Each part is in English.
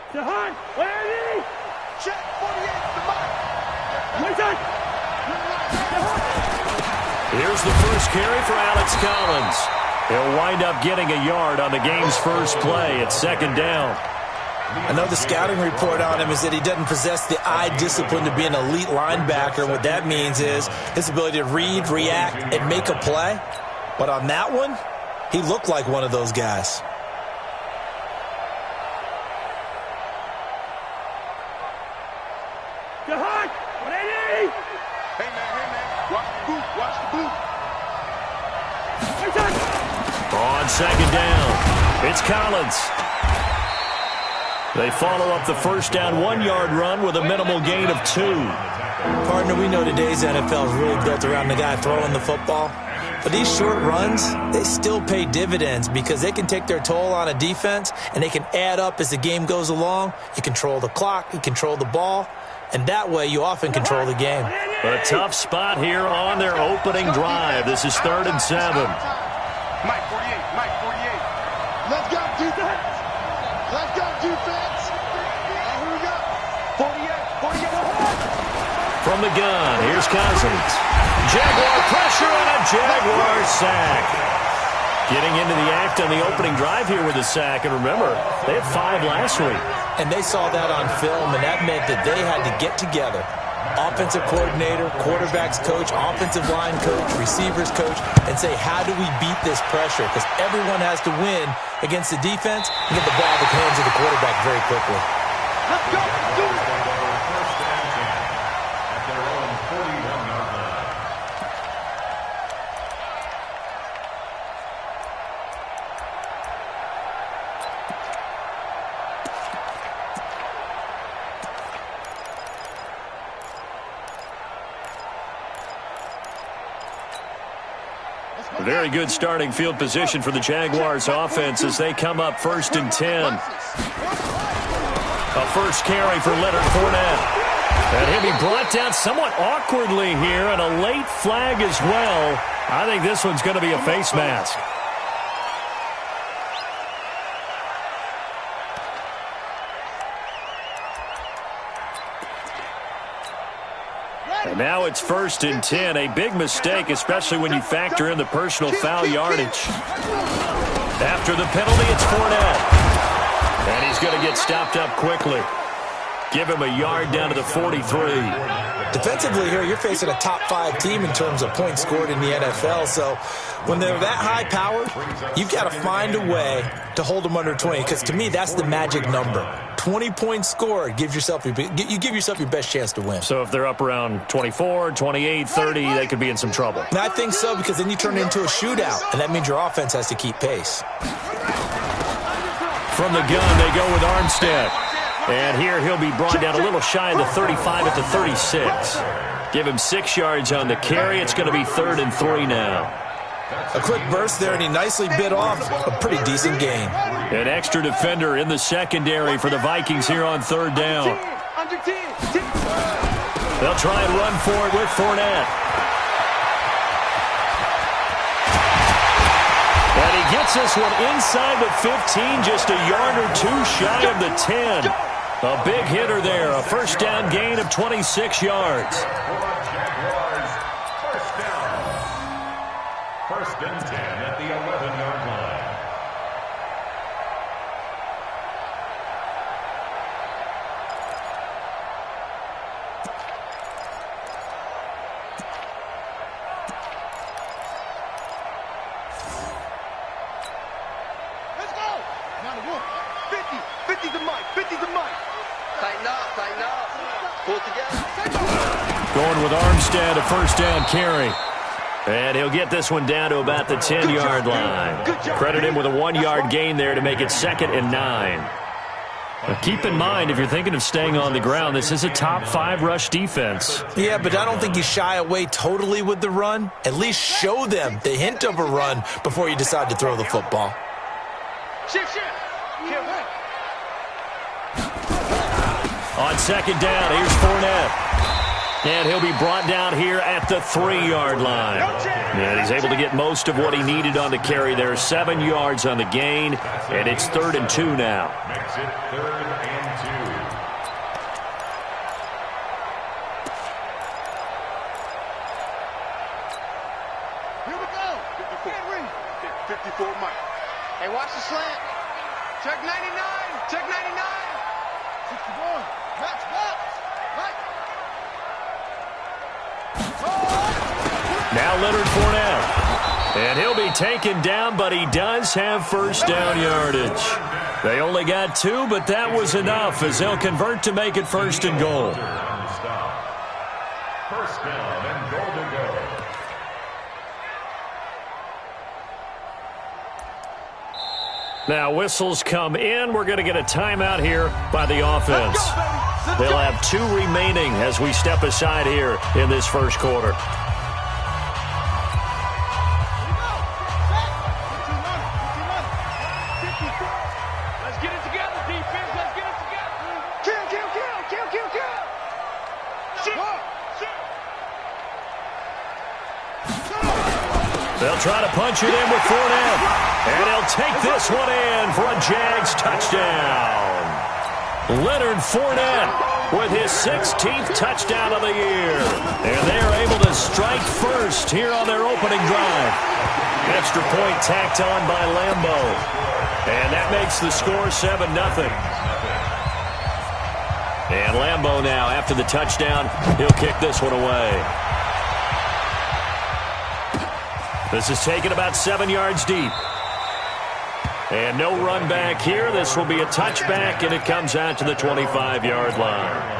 Check 48 the mark. Here's the first carry for Alex Collins. He'll wind up getting a yard on the game's first play at second down. I know the scouting report on him is that he doesn't possess the eye discipline to be an elite linebacker. What that means is his ability to read, react, and make a play. But on that one, he looked like one of those guys. Hey, man. Watch the boot. Watch the boot. On second down, it's Collins. They follow up the first down 1-yard run with a minimal gain of 2. Partner, we know today's NFL is really built around the guy throwing the football. But these short runs, they still pay dividends because they can take their toll on a defense and they can add up as the game goes along. You control the clock, you control the ball, and that way you often control the game. A tough spot here on their opening drive. This is 3rd and 7. Mike 48. Let's go, defense. Let's go, defense. Here we go. 48. From the gun, here's Cousins. Jaguar pressure and a Jaguar sack. Getting into the act on the opening drive here with a sack. And remember, they had 5 last week. And they saw that on film, and that meant that they had to get together. Offensive coordinator, quarterbacks coach, offensive line coach, receivers coach, and say, how do we beat this pressure? Because everyone has to win against the defense and get the ball in the hands of the quarterback very quickly. Let's go. Do it. Very good starting field position for the Jaguars offense as they come up 1st and 10. A first carry for Leonard Fournette. And he'll be brought down somewhat awkwardly here, and a late flag as well. I think this one's going to be a face mask. And now it's 1st and 10. A big mistake, especially when you factor in the personal foul yardage. After the penalty, it's Fournette. And he's going to get stopped up quickly. Give him a yard down to the 43. Defensively here, you're facing a top 5 team in terms of points scored in the NFL. So when they're that high powered, you've got to find a way to hold them under 20. Because to me, that's the magic number. 20 points scored, you give yourself your best chance to win. So if they're up around 24, 28, 30, they could be in some trouble. And I think so, because then you turn it into a shootout, and that means your offense has to keep pace. From the gun, they go with Armstead. And here he'll be brought down a little shy of the 35 at the 36. Give him 6 yards on the carry. It's going to be 3rd and 3 now. A quick burst there, and he nicely bit off a pretty decent gain. An extra defender in the secondary for the Vikings here on 3rd down. They'll try and run for it with Fournette. And he gets this one inside the 15, just a yard or 2 shy of the 10. A big hitter there, a first down gain of 26 yards. First and 10 at the 11-yard line. Let's go. Now the wolf. 50 to Mike. 50 to Mike. Tighten up. Pull together. Going with Armstead, a first down carry. And he'll get this one down to about the 10-yard line. Credit him with a 1-yard gain there to make it 2nd and 9. Now keep in mind, if you're thinking of staying on the ground, this is a top 5 rush defense. Yeah, but I don't think you shy away totally with the run. At least show them the hint of a run before you decide to throw the football. Shift. On 2nd down, here's Fournette. And he'll be brought down here at the 3-yard line. And he's able to get most of what he needed on the carry there. 7 yards on the gain, and it's 3rd and 2 now. Makes it 3rd and 2. Here we go. 54 Mike. Hey, watch the slant. Check 99. Check 99. 61. Match. Mike. Now Leonard Fournette. And he'll be taken down, but he does have first down yardage. They only got 2, but that was enough as they'll convert to make it 1st and goal. First down and goal to go. Now whistles come in. We're going to get a timeout here by the offense. They'll have 2 remaining as we step aside here in this first quarter. Let's get it together, defense. Let's get it together. Kill. They'll try to punch it in with Fournette. And he'll take this one in for a Jags touchdown. Leonard Fournette with his 16th touchdown of the year. And they are able to strike first here on their opening drive. Extra point tacked on by Lambo. And that makes the score 7-0. And Lambo now, after the touchdown, he'll kick this one away. This is taken about 7 yards deep. And no run back here. This will be a touchback, and it comes out to the 25-yard line.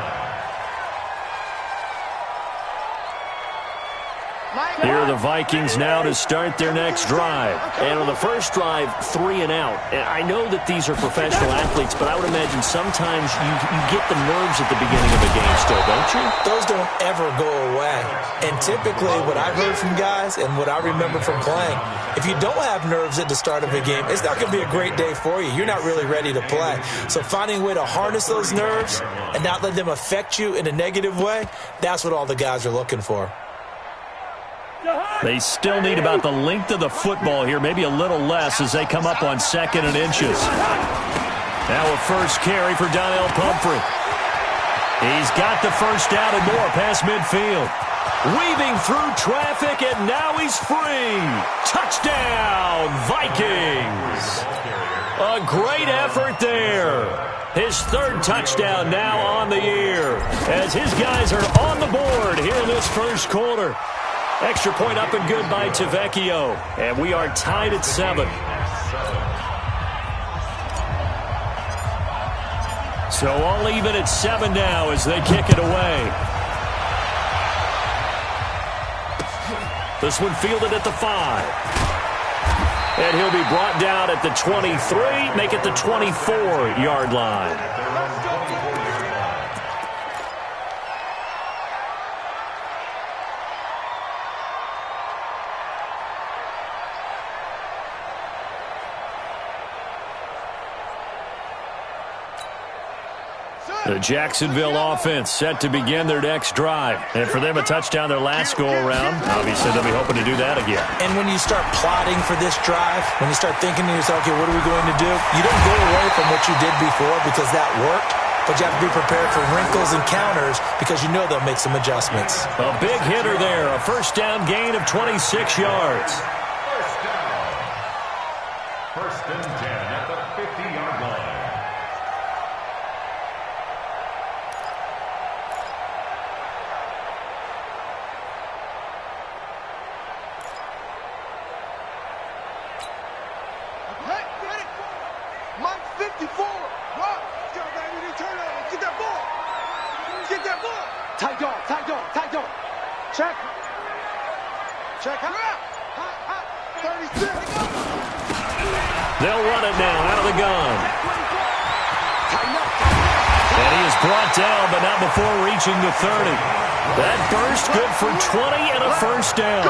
Here are the Vikings now to start their next drive. And on the first drive, 3 and out. And I know that these are professional athletes, but I would imagine sometimes you get the nerves at the beginning of a game still, don't you? Those don't ever go away. And typically what I've heard from guys and what I remember from playing, if you don't have nerves at the start of a game, it's not going to be a great day for you. You're not really ready to play. So finding a way to harness those nerves and not let them affect you in a negative way, that's what all the guys are looking for. They still need about the length of the football here, maybe a little less as they come up on 2nd and inches. Now a first carry for Donnell Pumphrey. He's got the first down and more past midfield. Weaving through traffic, and now he's free. Touchdown, Vikings. A great effort there. His 3rd touchdown now on the year as his guys are on the board here in this first quarter. Extra point up and good by Tavecchio. And we are tied at 7. So all even at 7 now as they kick it away. This one fielded at the 5. And he'll be brought down at the 23, make it the 24-yard line. The Jacksonville offense set to begin their next drive. And for them, a touchdown their last go-around. Obviously, they'll be hoping to do that again. And when you start plotting for this drive, when you start thinking to yourself, okay, what are we going to do? You don't go away from what you did before because that worked, but you have to be prepared for wrinkles and counters because you know they'll make some adjustmts. A big hitter there, a first down gain of 26 yards. First and 10 at the 50-yard line. Mike 54. Rock. Go, baby. Turn over. Get that ball. Get that ball. Tight dog. Check. Hot. 36. They'll run it now out of the gun. And he is brought down, but not before reaching the 30. That burst good for 20 and a first down.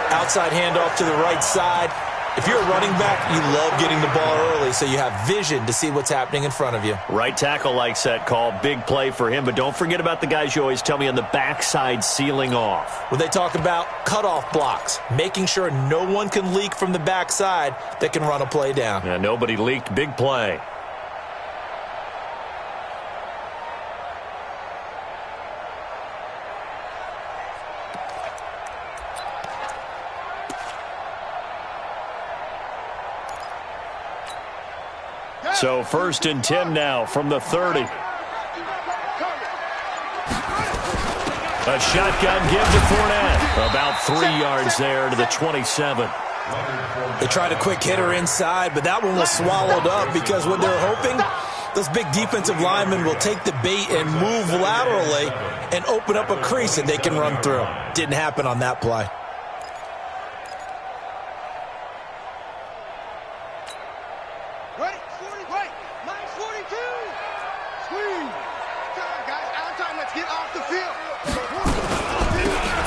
Outside handoff to the right side. If you're a running back, you love getting the ball early so you have vision to see what's happening in front of you. Right tackle likes that call. Big play for him. But don't forget about the guys you always tell me on the backside sealing off. When they talk about cutoff blocks, making sure no one can leak from the backside that can run a play down. Yeah, nobody leaked. Big play. So 1st and 10 now from the 30. A shotgun give to Fournette. About 3 yards there to the 27. They tried a quick hitter inside, but that one was swallowed up because what they're hoping, those big defensive linemen will take the bait and move laterally and open up a crease that they can run through. Didn't happen on that play.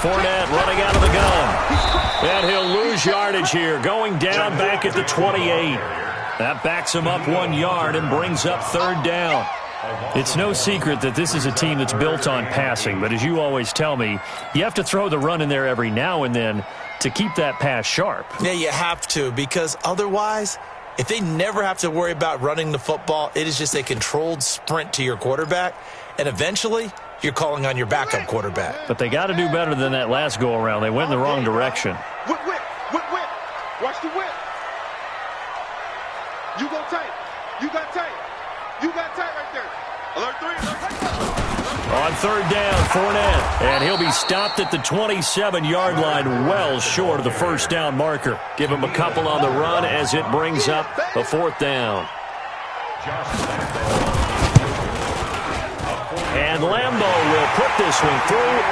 Fournette running out of the gun. And he'll lose yardage here, going down back at the 28. That backs him up 1 yard and brings up 3rd down. It's no secret that this is a team that's built on passing, but as you always tell me, you have to throw the run in there every now and then to keep that pass sharp. Yeah, you have to, because otherwise, if they never have to worry about running the football, it is just a controlled sprint to your quarterback, and eventually you're calling on your backup quarterback. But they got to do better than that last go-around. They went in the wrong direction. Whip. Watch the whip. You go tight. You got tight. You got tight right there. Alert 3. On 3rd down, Fournette. And he'll be stopped at the 27-yard line, well short of the 1st down marker. Give him a couple on the run as it brings up a 4th down. And Lambeau will put this one through.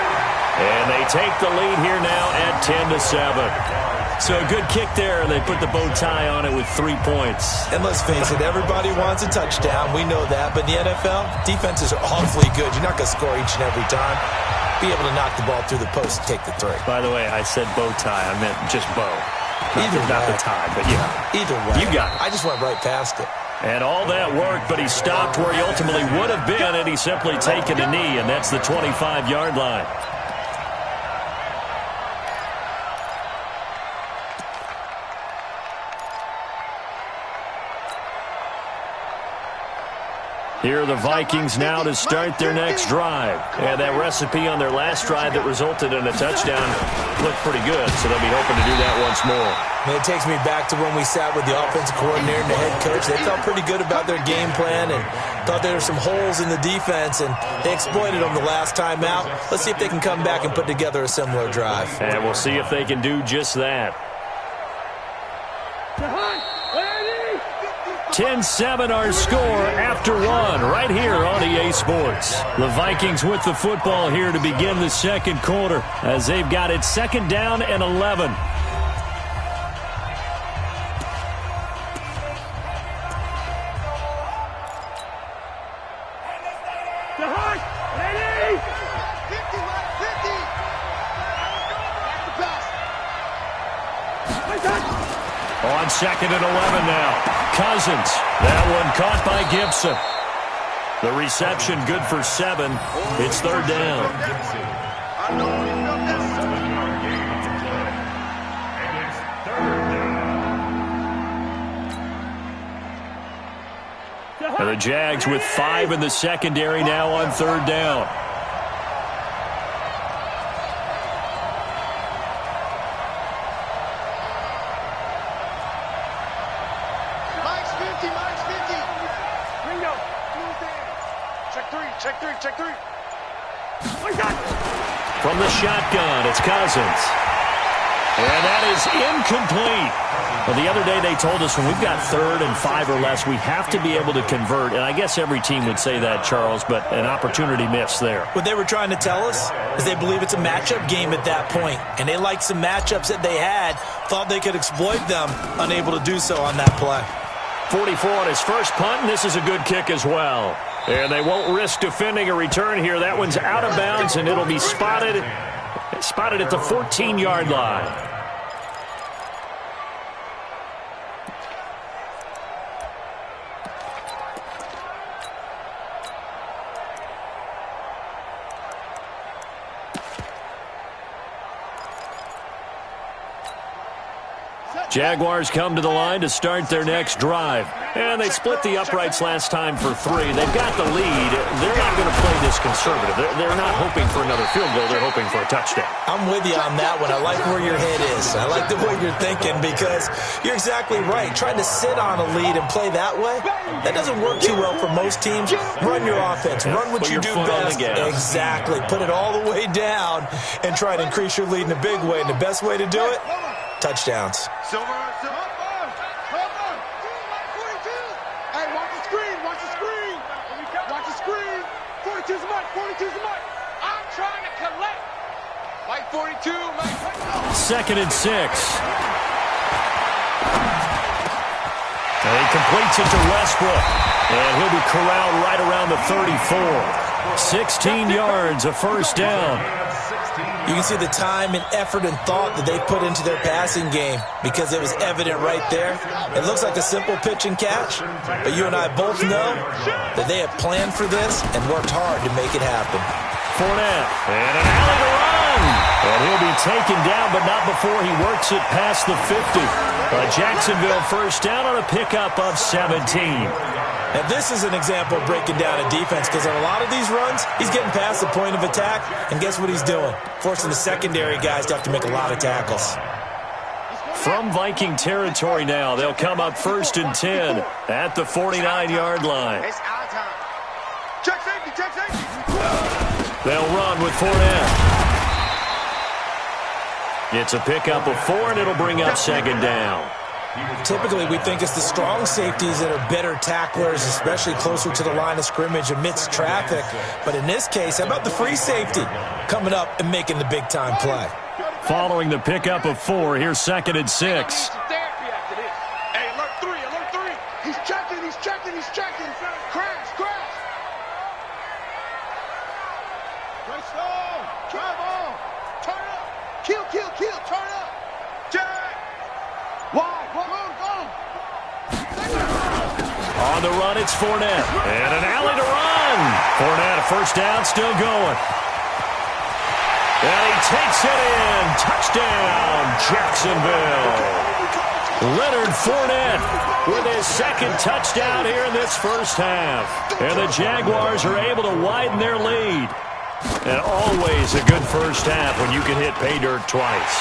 And they take the lead here now at 10-7. So a good kick there, and they put the bow tie on it with 3 points. And let's face it, everybody wants a touchdown. We know that. But in the NFL, defenses are awfully good. You're not going to score each and every time. Be able to knock the ball through the post and take the 3. By the way, I said bow tie. I meant just bow. Not the tie, but yeah. Either way. You got it. I just went right past it. And all that work, but he stopped where he ultimately would have been, and he's simply taken a knee, and that's the 25-yard line. Here are the Vikings now to start their next drive. And that recipe on their last drive that resulted in a touchdown looked pretty good, so they'll be hoping to do that once more. And it takes me back to when we sat with the offensive coordinator and the head coach. They felt pretty good about their game plan and thought there were some holes in the defense, and they exploited them the last time out. Let's see if they can come back and put together a similar drive. And we'll see if they can do just that. 10-7 our score after 1 right here on EA Sports. The Vikings with the football here to begin the 2nd quarter as they've got it 2nd down and 11. On 2nd and 11 now. Cousins. That one caught by Gibson. The reception good for 7. It's 3rd down. And the Jags with 5 in the secondary now on 3rd down. Check three. From the shotgun, it's Cousins. And that is incomplete. Well, the other day they told us when we've got 3rd and 5 or less, we have to be able to convert. And I guess every team would say that, Charles, but an opportunity missed there. What they were trying to tell us is they believe it's a matchup game at that point. And they liked some matchups that they had, thought they could exploit them, unable to do so on that play. 44 on his first punt, and this is a good kick as well. And they won't risk defending a return here. That one's out of bounds, and it'll be spotted at the 14-yard line. Jaguars come to the line to start their next drive. And they split the uprights last time for 3. They've got the lead. They're not going to play this conservative. They're not hoping for another field goal. They're hoping for a touchdown. I'm with you on that one. I like where your head is. I like the way you're thinking because you're exactly right. Trying to sit on a lead and play that way, that doesn't work too well for most teams. Run your offense. Run what you do best. Exactly. Put it all the way down and try to increase your lead in a big way. And the best way to do it, touchdowns. Hey, watch the screen. Watch the screen. Watch the screen. 42's the mic. 42's the mic. I'm trying to collect. Mike 42, Mike. 2nd and 6. And he completes it to Westbrook. And he'll be corralled right around the 34. 16 yards, a first down. You can see the time and effort and thought that they put into their passing game because it was evident right there. It looks like a simple pitch and catch, but you and I both know that they have planned for this and worked hard to make it happen. Fournette, and an alley to run. And he'll be taken down, but not before he works it past the 50. A Jacksonville first down on a pickup of 17. And this is an example of breaking down a defense because on a lot of these runs, he's getting past the point of attack, and guess what he's doing? Forcing the secondary guys to have to make a lot of tackles. From Viking territory now, they'll come up 1st and 10 at the 49-yard line. It's our time. Check safety, check safety. They'll run with Fournette. It's a pickup of 4, and it'll bring up 2nd down. Typically, we think it's the strong safeties that are better tacklers, especially closer to the line of scrimmage amidst traffic. But in this case, how about the free safety coming up and making the big-time play? Following the pickup of 4, here's 2nd and 6. Hey, alert 3, alert 3. He's checking, he's checking, he's checking. Crash, crash. Right slow. Drive on. Turn up. Kill, kill, kill. Turn up. Jack. Wide. Go. On the run, it's Fournette. And an alley to run. Fournette, a first down, still going. And he takes it in. Touchdown, Jacksonville. Leonard Fournette with his 2nd touchdown here in this first half. And the Jaguars are able to widen their lead. And always a good first half when you can hit pay dirt twice.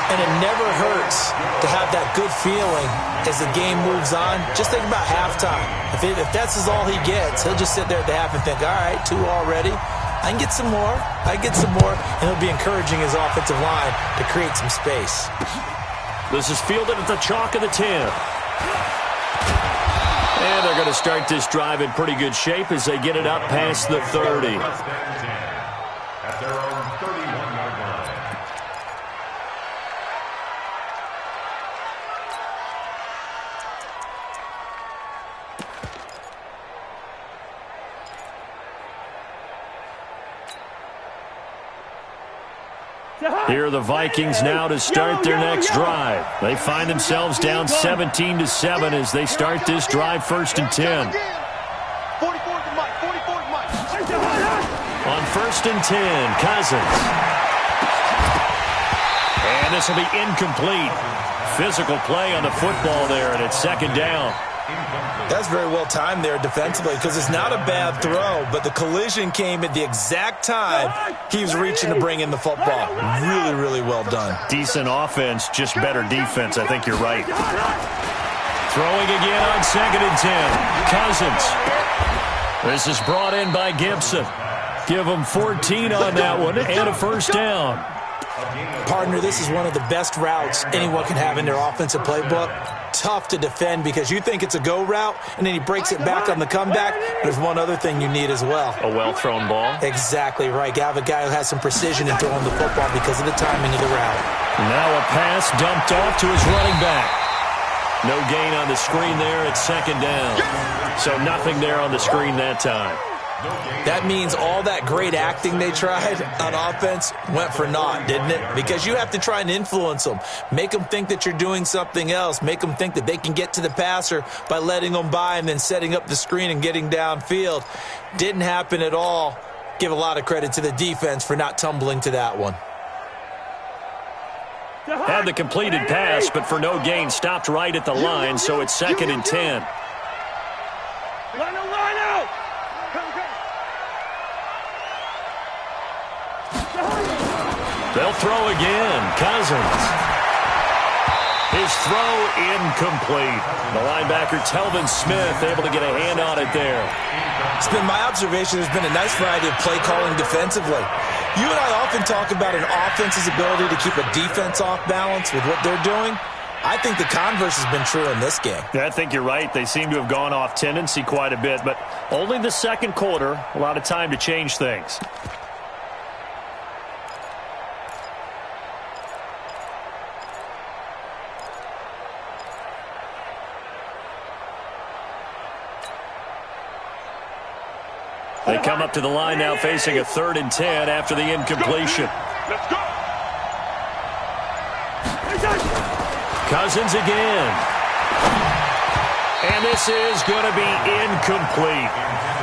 And it never hurts to have that good feeling as the game moves on. Just think about halftime. If that's all he gets, he'll just sit there at the half and think, all right, 2 already. I can get some more. And he'll be encouraging his offensive line to create some space. This is fielded at the chalk of the 10. And they're going to start this drive in pretty good shape as they get it up past the 30. At their own 31-yard line. Here are the Vikings now to start their next drive. They find themselves down 17-7 as they start this drive 1st and 10. 44's the mic. 44's the mic. On 1st and 10, Cousins. And this will be incomplete. Physical play on the football there, and it's 2nd down. That's very well timed there defensively because it's not a bad throw, but the collision came at the exact time he was reaching to bring in the football. Really, really well done. Decent offense, just better defense. I think you're right. Throwing again on 2nd and 10. Cousins. This is brought in by Gibson. Give him 14 on that one and a first down. Partner, this is one of the best routes anyone can have in their offensive playbook. Tough to defend because you think it's a go route, and then he breaks it back on the comeback. There's one other thing you need as well. A well-thrown ball? Exactly right. You have a guy who has some precision in throwing the football because of the timing of the route. Now a pass dumped off to his running back. No gain on the screen there at 2nd down. So nothing there on the screen that time. That means all that great acting they tried on offense went for naught, didn't it? Because you have to try and influence them. Make them think that you're doing something else. Make them think that they can get to the passer by letting them by and then setting up the screen and getting downfield. Didn't happen at all. Give a lot of credit to the defense for not tumbling to that one. Had the completed pass, but for no gain, stopped right at the line, so it's 2nd and 10. Line out! They'll throw again. Cousins. His throw incomplete. The linebacker, Telvin Smith, able to get a hand on it there. It's been my observation there's been a nice variety of play calling defensively. You and I often talk about an offense's ability to keep a defense off balance with what they're doing. I think the converse has been true in this game. Yeah, I think you're right. They seem to have gone off tendency quite a bit, but only the second quarter. A lot of time to change things. They come up to the line now facing a 3rd and 10 after the incompletion. Let's go! Cousins again. And this is going to be incomplete.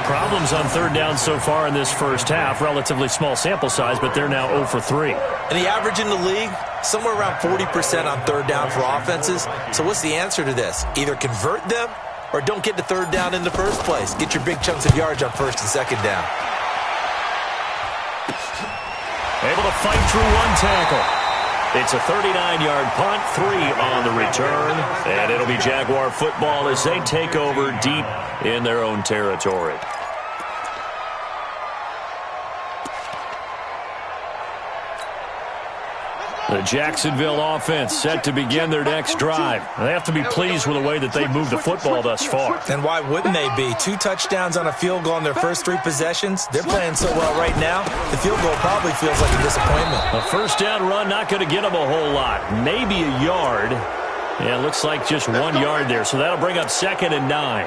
Problems on 3rd down so far in this first half. Relatively small sample size, but they're now 0 for 3. And the average in the league, somewhere around 40% on 3rd down for offenses. So what's the answer to this? Either convert them or don't get the 3rd down in the first place. Get your big chunks of yards on 1st and 2nd down. Able to fight through one tackle. It's a 39-yard punt, 3 on the return, and it'll be Jaguar football as they take over deep in their own territory. The Jacksonville offense set to begin their next drive. They have to be pleased with the way that they've moved the football thus far. And why wouldn't they be? 2 touchdowns on a field goal in their first 3 possessions. They're playing so well right now, the field goal probably feels like a disappointment. A 1st down run not going to get them a whole lot. Maybe a yard. Yeah, it looks like just 1 yard there, so that'll bring up 2nd and 9.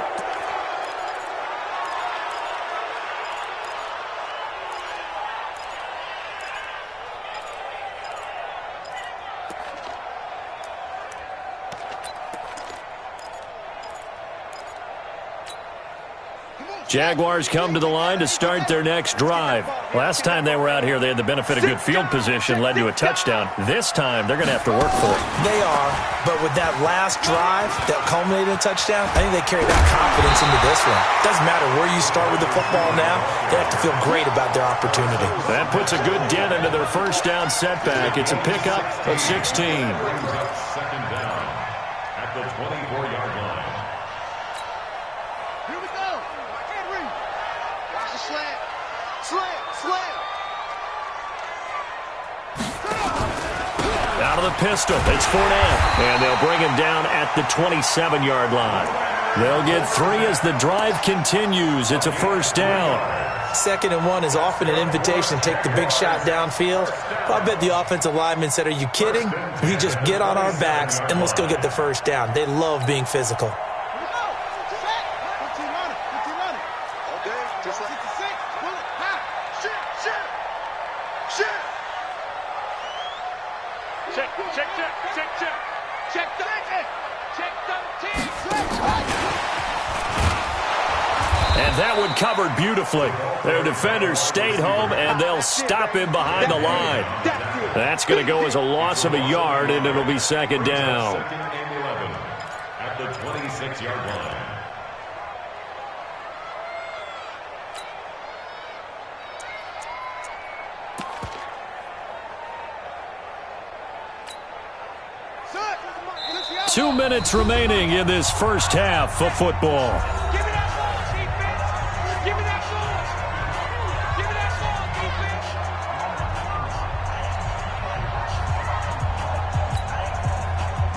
Jaguars come to the line to start their next drive. Last time they were out here, they had the benefit of good field position, led to a touchdown. This time, they're going to have to work for it. They are, but with that last drive that culminated in a touchdown, I think they carry that confidence into this one. Doesn't matter where you start with the football now, they have to feel great about their opportunity. That puts a good dent into their 1st down setback. It's a pickup of 16. 2nd down at the 24-yard line. Here we go! Henry! Watch the slant! Slant! Out of the pistol, it's Fournette, and they'll bring him down at the 27-yard line. They'll get 3 as the drive continues. It's a 1st down. 2nd and 1 is often an invitation to take the big shot downfield. I bet the offensive lineman said, are you kidding? We just get on our backs and let's go get the 1st down. They love being physical. And that one covered beautifully. Their defenders stayed home, and they'll stop him behind the line. That's going to go as a loss of a yard, and it'll be 2nd down. 2nd and 11 at the 26-yard line. Set! 2 minutes remaining in this first half of football. Give me that ball, defense! Give me that ball! Give me that ball, defense!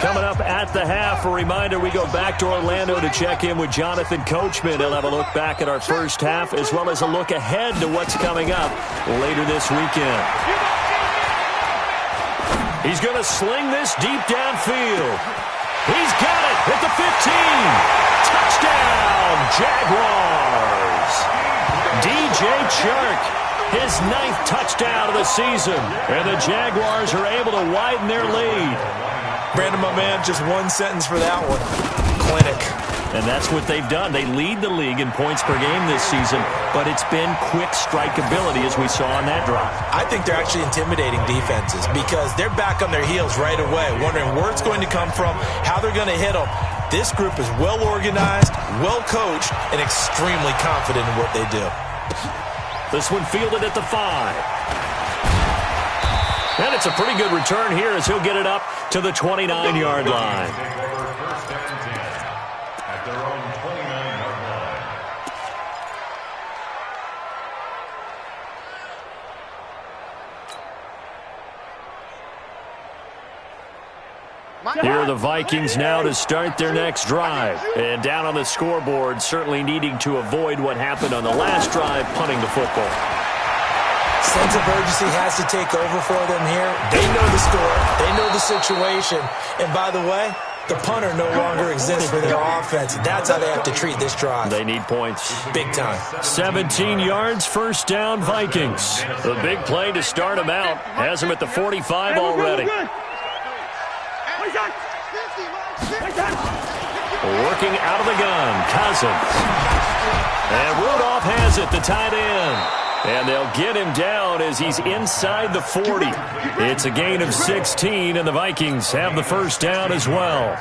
Coming up at the half, a reminder, we go back to Orlando to check in with Jonathan Coachman. He'll have a look back at our first half as well as a look ahead to what's coming up later this weekend. He's going to sling this deep downfield. He's got it at the 15. Touchdown, Jaguars. DJ Chark, his 9th touchdown of the season. And the Jaguars are able to widen their lead. Brandon, my man, just one sentence for that one. Clinic. And that's what they've done. They lead the league in points per game this season, but it's been quick strike ability as we saw on that drive. I think they're actually intimidating defenses because they're back on their heels right away, wondering where it's going to come from, how they're going to hit them. This group is well organized, well coached, and extremely confident in what they do. This one fielded at the 5. And it's a pretty good return here as he'll get it up to the 29-yard line. First and 10 at their own 29-yard line. Here are the Vikings now to start their next drive. And down on the scoreboard, certainly needing to avoid what happened on the last drive, punting the football. Sense of urgency has to take over for them here. They know the score. They know the situation. And by the way, the punter no longer exists for their offense. That's how they have to treat this drive. They need points. Big time. 17 yards, first down, Vikings. The big play to start them out. Has them at the 45 already. Working out of the gun, Cousins. And Rudolph has it, the tight end. And they'll get him down as he's inside the 40. It's a gain of 16, and the Vikings have the first down as well.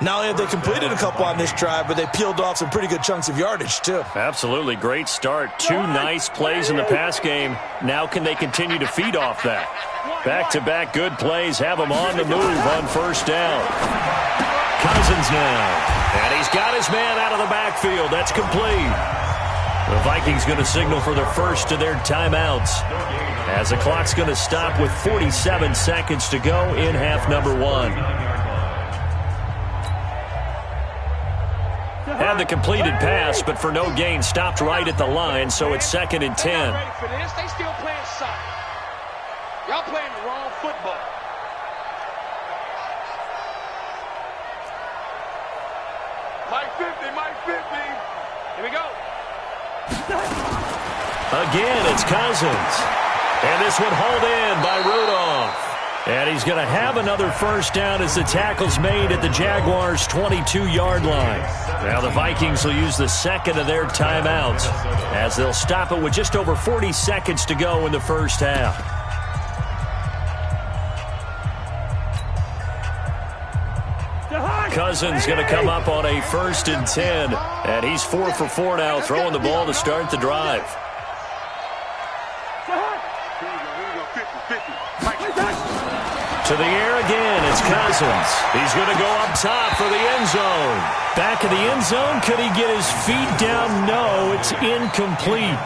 Not only have they completed a couple on this drive, but they peeled off some pretty good chunks of yardage, too. Absolutely great start. 2 nice plays in the pass game. Now can they continue to feed off that? Back-to-back good plays have them on the move on first down. Cousins now. And he's got his man out of the backfield. That's complete. The Vikings going to signal for their first of their timeouts as the clock's going to stop with 47 seconds to go in half number 1. Had the completed pass, but for no gain, stopped right at the line, so it's 2nd and 10. Ready for this? They still playing soccer. Y'all playing the wrong football. Mike 50, Mike 50. Here we go. Again, it's Cousins. And this one hauled in by Rudolph. And he's going to have another first down as the tackle's made at the Jaguars' 22-yard line. Now the Vikings will use the second of their timeouts as they'll stop it with just over 40 seconds to go in the first half. Cousins going to come up on a 1st and 10. And he's 4 for 4 now, throwing the ball to start the drive. To the air again, it's Cousins. He's going to go up top for the end zone. Back of the end zone, could he get his feet down? No, it's incomplete.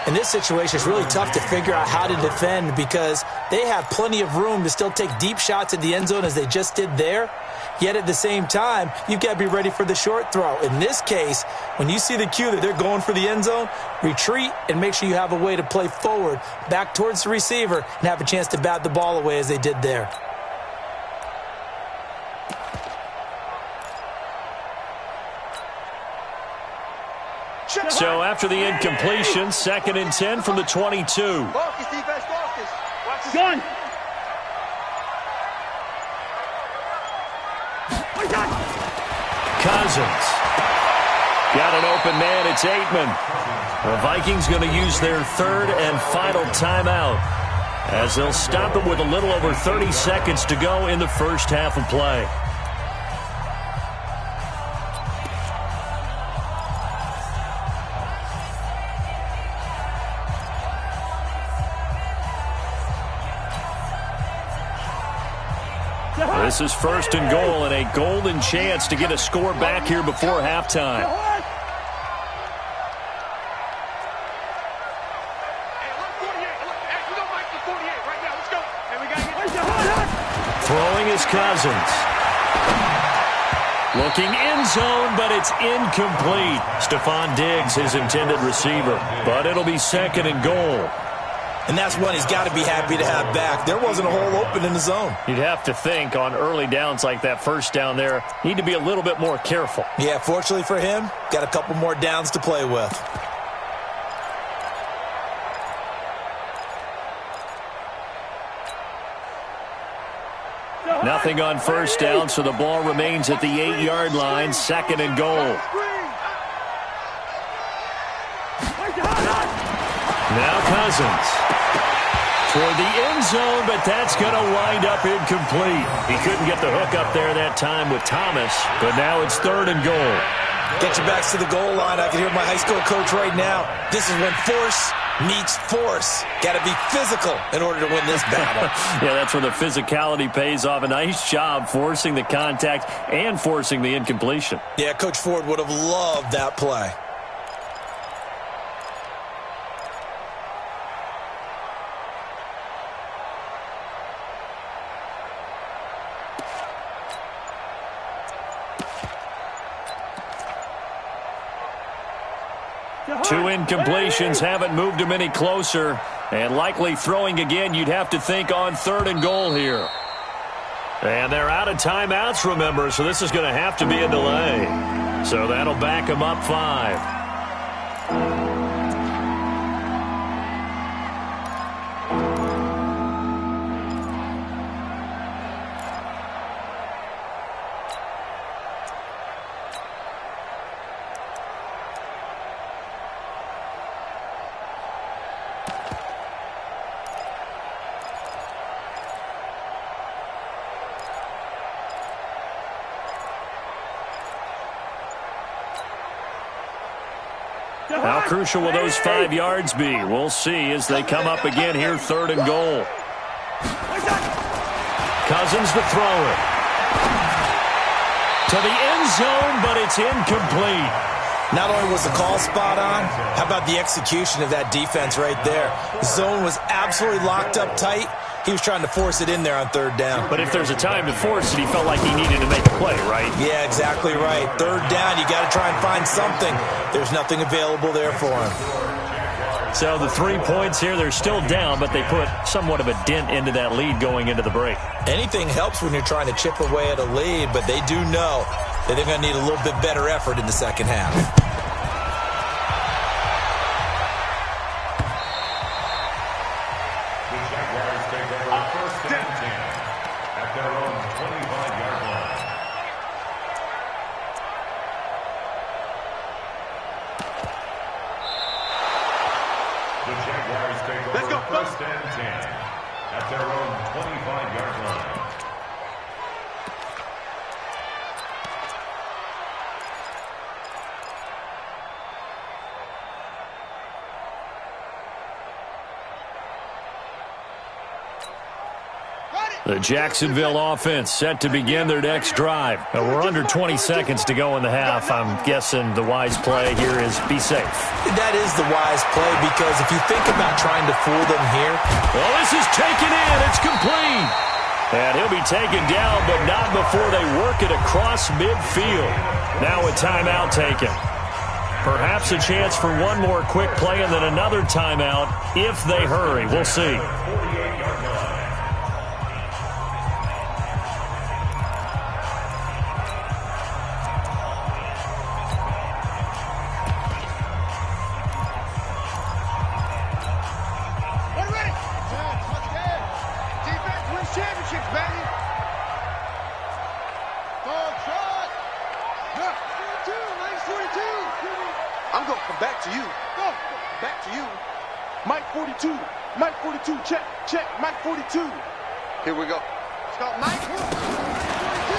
In this situation, it's really tough to figure out how to defend because they have plenty of room to still take deep shots at the end zone as they just did there. Yet at the same time, you've got to be ready for the short throw. In this case, when you see the cue that they're going for the end zone, retreat and make sure you have a way to play forward, back towards the receiver, and have a chance to bat the ball away as they did there. So after the incompletion, 2nd and 10 from the 22. Focus, defense, focus. Watch the gun. Cousins. Got an open man, it's Aitman. The Vikings going to use their 3rd and final timeout as they'll stop it with a little over 30 seconds to go in the first half of play. This is 1st and goal and a golden chance to get a score back here before halftime. Throwing is Cousins. Looking end zone, but it's incomplete. Stephon Diggs, his intended receiver. But it'll be 2nd and goal. And that's one he's got to be happy to have back. There wasn't a hole open in the zone. You'd have to think on early downs like that first down there, need to be a little bit more careful. Yeah, fortunately for him, got a couple more downs to play with. Nothing on first down, so the ball remains at the 8-yard line, 2nd and goal. Now Cousins. Toward the end zone, but that's going to wind up incomplete. He couldn't get the hook up there that time with Thomas, but now it's 3rd and goal. Get your backs to the goal line. I can hear my high school coach right now. This is when force meets force. Got to be physical in order to win this battle. Yeah, that's where the physicality pays off. A nice job forcing the contact and forcing the incompletion. Yeah, Coach Ford would have loved that play. Two incompletions haven't moved him any closer. And likely throwing again, you'd have to think on 3rd and goal here. And they're out of timeouts, remember, so this is going to have to be a delay. So that'll back him up 5. How crucial will those 5 yards be? We'll see as they come up again here, 3rd and goal. Cousins to throw it. To the end zone, but it's incomplete. Not only was the call spot on, how about the execution of that defense right there? The zone was absolutely locked up tight. He was trying to force it in there on 3rd down. But if there's a time to force it, he felt like he needed to make a play, right? Yeah, exactly right. 3rd down, you got to try and find something. There's nothing available there for him. So the 3 points here, they're still down, but they put somewhat of a dent into that lead going into the break. Anything helps when you're trying to chip away at a lead, but they do know that they're going to need a little bit better effort in the second half. Let's go. 1st and 10 at their own 25-yard line. The Jacksonville offense set to begin their next drive. We're under 20 seconds to go in the half. I'm guessing the wise play here is be safe. That is the wise play because if you think about trying to fool them here. Well, this is taken in. It's complete. And he'll be taken down, but not before they work it across midfield. Now a timeout taken. Perhaps a chance for one more quick play and then another timeout if they hurry. We'll see. I'm going to come back to you. Go. Back to you. Mike 42. Mike 42. Check. Check. Mike 42. Here we go. Let's go, Mike.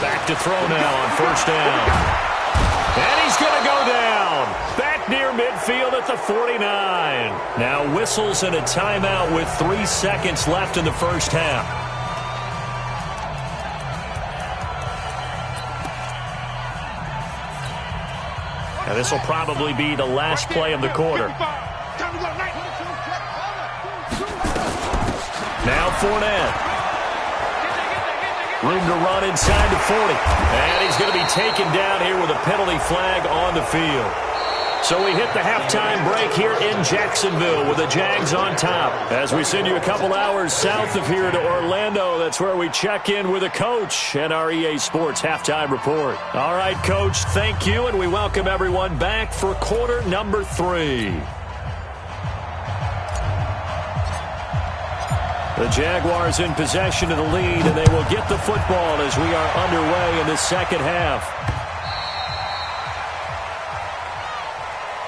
Back to throw now on 1st down. And he's going to go down. Back near midfield at the 49. Now whistles and a timeout with 3 seconds left in the first half. Now this will probably be the last play of the quarter. Now Fournette. Room to run inside the 40. And he's going to be taken down here with a penalty flag on the field. So we hit the halftime break here in Jacksonville with the Jags on top. As we send you a couple hours south of here to Orlando, that's where we check in with a coach and our EA Sports halftime report. All right, Coach, thank you, and we welcome everyone back for quarter number 3. The Jaguars in possession of the lead, and they will get the football as we are underway in the second half.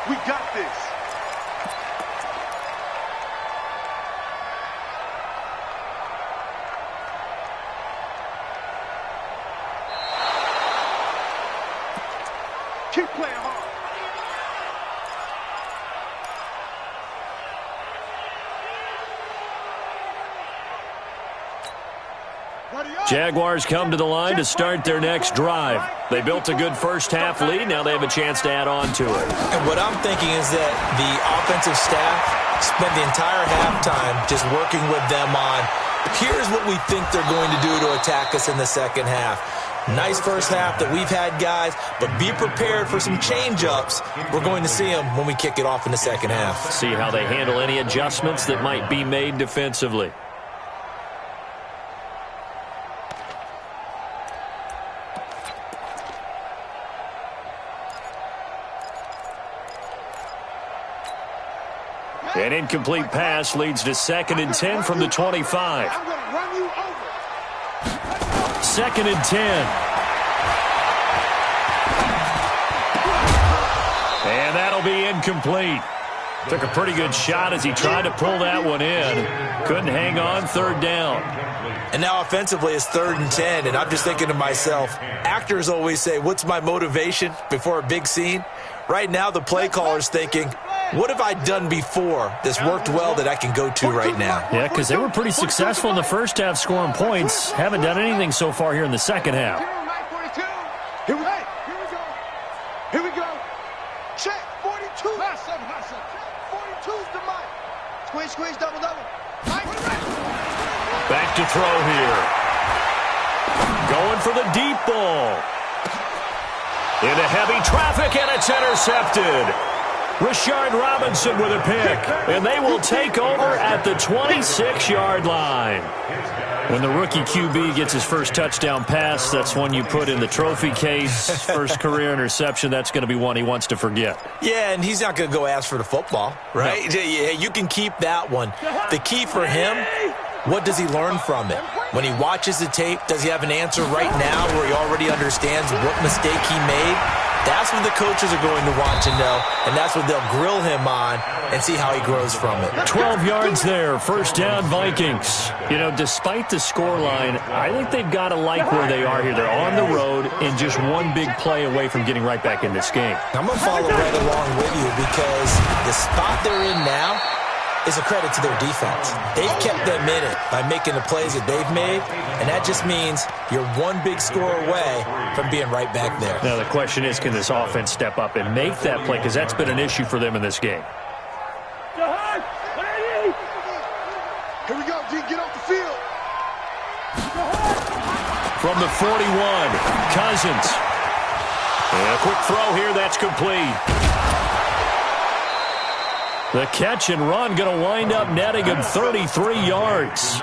We got this. Keep playing hard. Jaguars come to the line to start their next drive. They built a good first-half lead. Now they have a chance to add on to it. And what I'm thinking is that the offensive staff spent the entire halftime just working with them on, here's what we think they're going to do to attack us in the second half. Nice first half that we've had, guys, but be prepared for some change-ups. We're going to see them when we kick it off in the second half. See how they handle any adjustments that might be made defensively. An incomplete pass leads to 2nd and 10 from the 25. I'm going to run you over. 2nd and 10. And that'll be incomplete. Took a pretty good shot as he tried to pull that one in. Couldn't hang on, 3rd down. And now offensively it's 3rd and 10, and I'm just thinking to myself, actors always say, what's my motivation before a big scene? Right now the play caller's thinking, what have I done before that's worked well that I can go to right now? Yeah, because they were pretty successful in the first half scoring points. Haven't done anything so far here in the second half. Here we go. Here we go. Check. 42. 42's the mic. Squeeze, double. Back to throw here. Going for the deep ball. Into heavy traffic, and it's intercepted. Rashard Robinson with a pick, and they will take over at the 26-yard line. When the rookie QB gets his first touchdown pass, that's one you put in the trophy case. First career interception, that's going to be one he wants to forget. Yeah, and he's not going to go ask for the football, right? No. Yeah, you can keep that one. The key for him, what does he learn from it? When he watches the tape, does he have an answer right now where he already understands what mistake he made? That's what the coaches are going to want to know, and that's what they'll grill him on and see how he grows from it. 12 yards there, 1st down Vikings. You know, despite the scoreline, I think they've got to like where they are here. They're on the road and just one big play away from getting right back in this game. I'm going to follow right along with you because the spot they're in now is a credit to their defense. They've kept them in it by making the plays that they've made, and that just means you're one big score away from being right back there. Now the question is, can this offense step up and make that play? Because that's been an issue for them in this game. Here we go, D. Get off the field. From the 41, Cousins. And a quick throw here, that's complete. The catch and run going to wind up netting him 33 yards.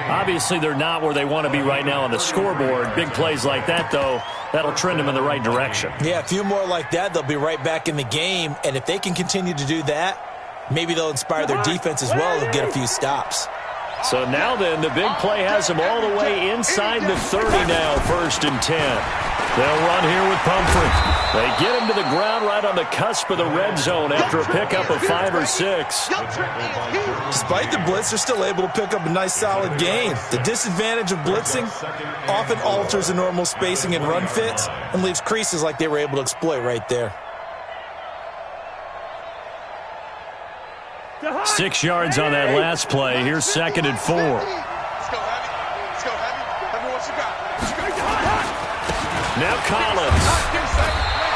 Obviously, they're not where they want to be right now on the scoreboard. Big plays like that, though, that'll trend them in the right direction. Yeah, a few more like that, they'll be right back in the game. And if they can continue to do that, maybe they'll inspire their defense as well to get a few stops. So now then, the big play has them all the way inside the 30 now, 1st and 10. They'll run here with Pumphrey. They get him to the ground right on the cusp of the red zone after a pickup of 5 or 6. Despite the blitz, they're still able to pick up a nice solid gain. The disadvantage of blitzing often alters the normal spacing and run fits and leaves creases like they were able to exploit right there. 6 yards on that last play. Here's 2nd and 4. Let's go, Heavy. Let's go, Heavy. Heavy, what you got? Now Collins.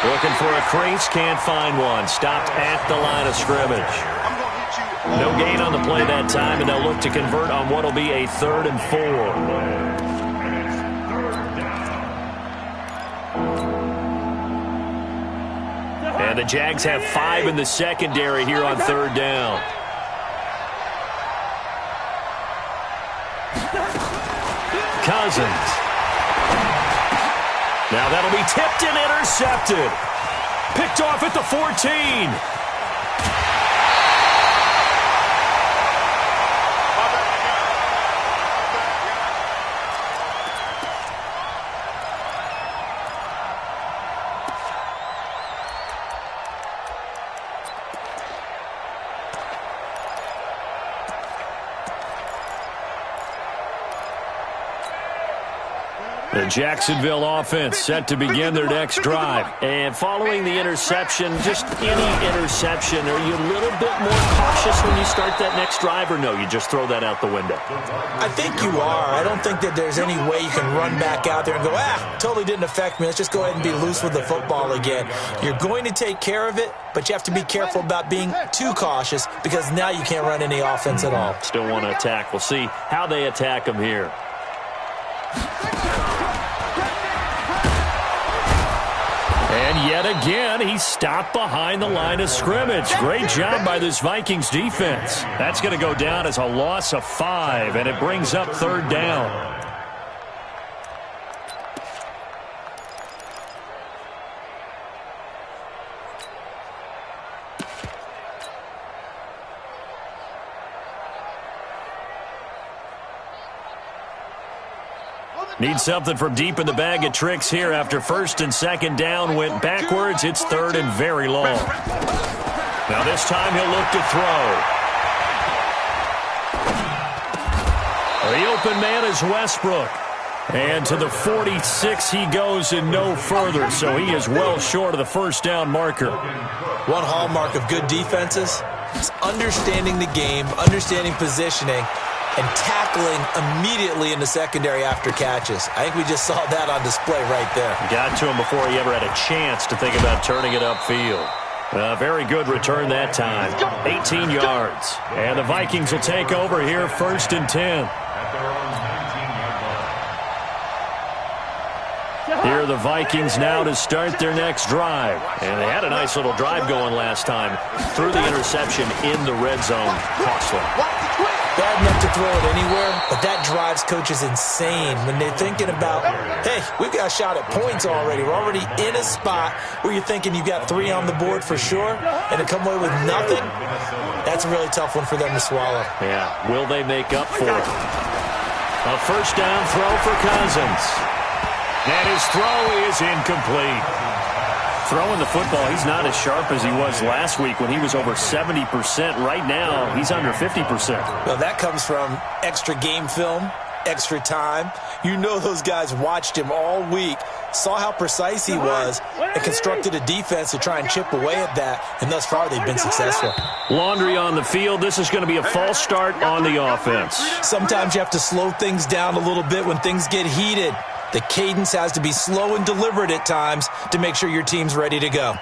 Looking for a crease, can't find one. Stopped at the line of scrimmage. I'm going to hit you. No gain on the play that time, and they'll look to convert on what will be a 3rd and 4. And the Jags have 5 in the secondary here on 3rd down. Cousins. Now that'll be tipped and intercepted. Picked off at the 14. The Jacksonville offense set to begin their next drive. And following the interception, just any interception, are you a little bit more cautious when you start that next drive, or no, you just throw that out the window? I think you are. I don't think that there's any way you can run back out there and go, totally didn't affect me. Let's just go ahead and be loose with the football again. You're going to take care of it, but you have to be careful about being too cautious because now you can't run any offense at all. Still want to attack. We'll see how they attack them here. And yet again, he's stopped behind the line of scrimmage. Great job by this Vikings defense. That's going to go down as a loss of 5, and it brings up 3rd down. Need something from deep in the bag of tricks here after 1st and 2nd down went backwards. It's 3rd and very long. Now this time he'll look to throw. The open man is Westbrook. And to the 46 he goes and no further, so he is well short of the 1st down marker. One hallmark of good defenses is understanding the game, understanding positioning, and tackling immediately in the secondary after catches. I think we just saw that on display right there. Got to him before he ever had a chance to think about turning it upfield. Very good return that time. 18 yards. And the Vikings will take over here 1st and 10. Here are the Vikings now to start their next drive. And they had a nice little drive going last time. Threw the interception in the red zone. Costly. Bad enough to throw it anywhere, but that drives coaches insane when they're thinking about, hey, we've got a shot at points already. We're already in a spot where you're thinking you've got 3 on the board for sure, and to come away with nothing, that's a really tough one for them to swallow. Yeah, will they make up for it? A 1st down throw for Cousins. And his throw is incomplete. Throwing the football, he's not as sharp as he was last week when he was over 70%. Right now, he's under 50%. Well, that comes from extra game film, extra time. You know those guys watched him all week, saw how precise he was, and constructed a defense to try and chip away at that, and thus far they've been successful. Laundry on the field. This is going to be a false start on the offense. Sometimes you have to slow things down a little bit when things get heated. The cadence has to be slow and deliberate at times to make sure your team's ready to go.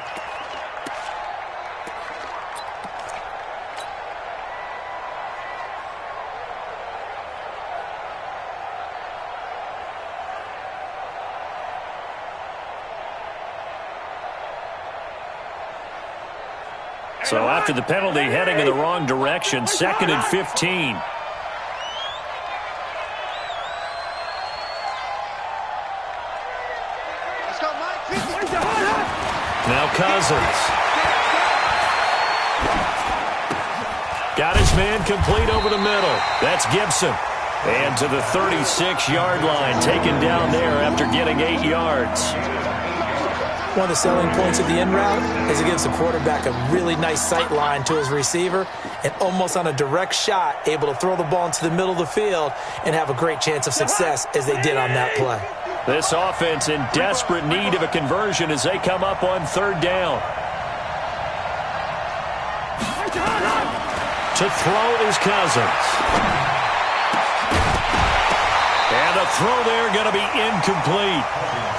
So after the penalty, heading in the wrong direction, 2nd and 15. Now Cousins. Got his man complete over the middle. That's Gibson. And to the 36-yard line, taken down there after getting 8 yards. One of the selling points of the end route is it gives the quarterback a really nice sight line to his receiver and almost on a direct shot able to throw the ball into the middle of the field and have a great chance of success as they did on that play. This offense in desperate need of a conversion as they come up on 3rd down. To throw is Cousins. And the throw there going to be incomplete.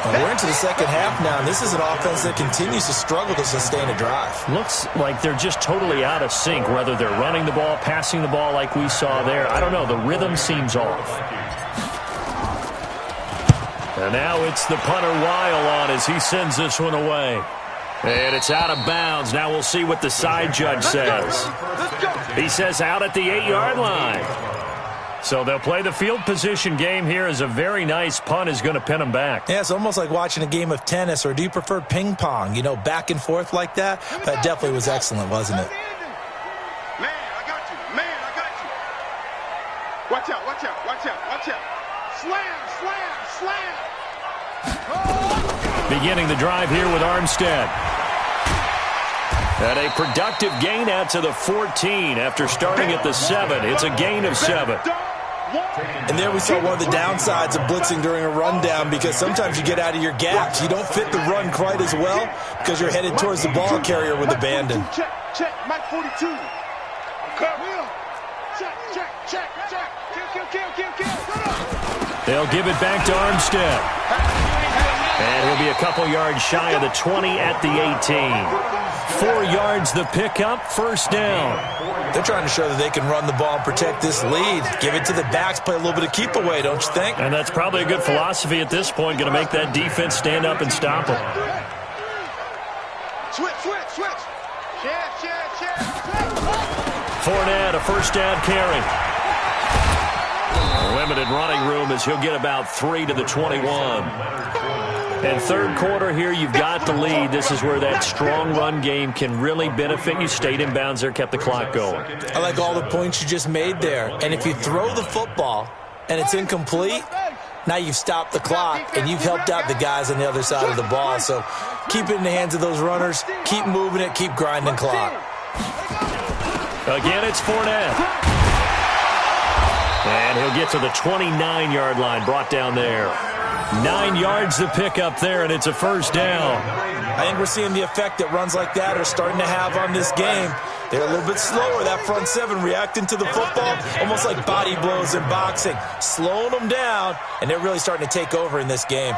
Well, we're into the 2nd half now, and this is an offense that continues to struggle to sustain a drive. Looks like they're just totally out of sync, whether they're running the ball, passing the ball like we saw there. I don't know. The rhythm seems off. And now it's the punter Weil on as he sends this one away. And it's out of bounds. Now we'll see what the side judge says. He says out at the 8-yard line. So they'll play the field position game here as a very nice punt is going to pin them back. Yeah, it's almost like watching a game of tennis, or do you prefer ping pong? You know, back and forth like that? That definitely was excellent, wasn't it? Man, I got you. Man, I got you. Watch out, watch out, watch out, watch out. Slam, slam, slam. Beginning the drive here with Armstead. And a productive gain out to the 14 after starting at the 7. It's a gain of 7. And there we saw one of the downsides of blitzing during a rundown, because sometimes you get out of your gaps. You don't fit the run quite as well because you're headed towards the ball carrier with abandon. Check, Mike 42. They'll give it back to Armstead. And he'll be a couple yards shy of the 20 at the 18. 4 yards the pickup, first down. They're trying to show that they can run the ball and protect this lead. Give it to the backs, play a little bit of keep away, don't you think? And that's probably a good philosophy at this point, going to make that defense stand up and stop them. Switch. Fournette, a first down carry. Limited running room as he'll get about 3 to the 21. And third quarter here, you've got the lead. This is where that strong run game can really benefit you. Stayed in bounds there, kept the clock going. I like all the points you just made there. And if you throw the football and it's incomplete, now you've stopped the clock and you've helped out the guys on the other side of the ball. So keep it in the hands of those runners. Keep moving it. Keep grinding clock. Again, it's Fournette. And he'll get to the 29-yard line, brought down there. 9 yards to pick up there, and it's a first down. I think we're seeing the effect that runs like that are starting to have on this game. They're a little bit slower, that front seven, reacting to the football, almost like body blows in boxing, slowing them down, and they're really starting to take over in this game.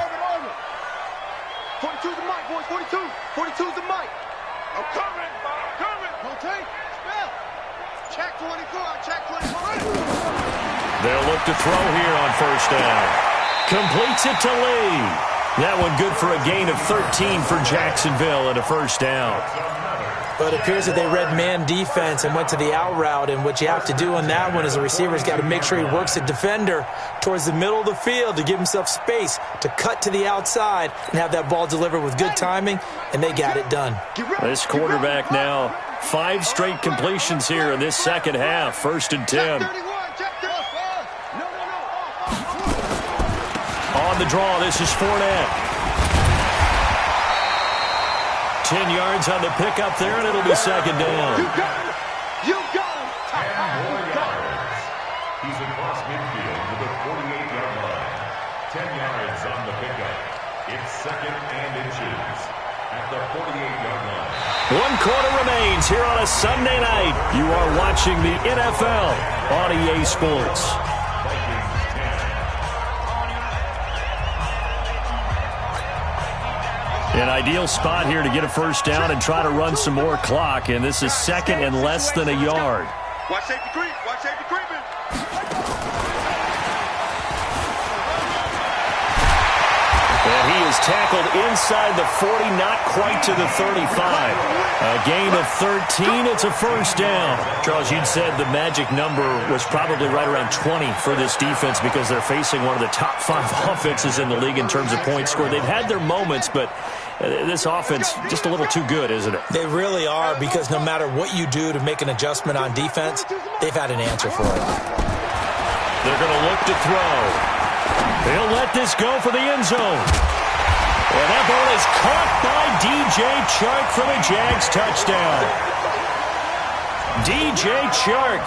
42's the mic, boys, 42. 42's the mic. I'm coming. Okay. Check 24, check 24. They'll look to throw here on first down. Completes it to Lee. That one good for a gain of 13 for Jacksonville and a first down. But it appears that they read man defense and went to the out route, and what you have to do on that one is the receiver's got to make sure he works the defender towards the middle of the field to give himself space to cut to the outside and have that ball delivered with good timing, and they got it done. This quarterback now, 5 straight completions here in this second half, 1st and 10. On the draw, this is Fournette. 10 yards on the pickup there, and it'll be second down. You got him. 10 more yards. He's across midfield to the 48-yard line. 10 yards on the pickup. It's 2nd and inches at the 48-yard line. 1 quarter remains here on a Sunday night. You are watching the NFL on EA Sports. An ideal spot here to get a first down and try to run some more clock, and this is 2nd and less than a yard. Watch safety creep. And he is tackled inside the 40, not quite to the 35. A gain of 13, it's a first down. Charles, you'd said the magic number was probably right around 20 for this defense because they're facing one of the top 5 offenses in the league in terms of points scored. They've had their moments, but this offense just a little too good, isn't it? They really are, because no matter what you do to make an adjustment on defense, they've had an answer for it. They're going to look to throw. They'll let this go for the end zone. And that ball is caught by DJ Chark for the Jags touchdown. DJ Chark,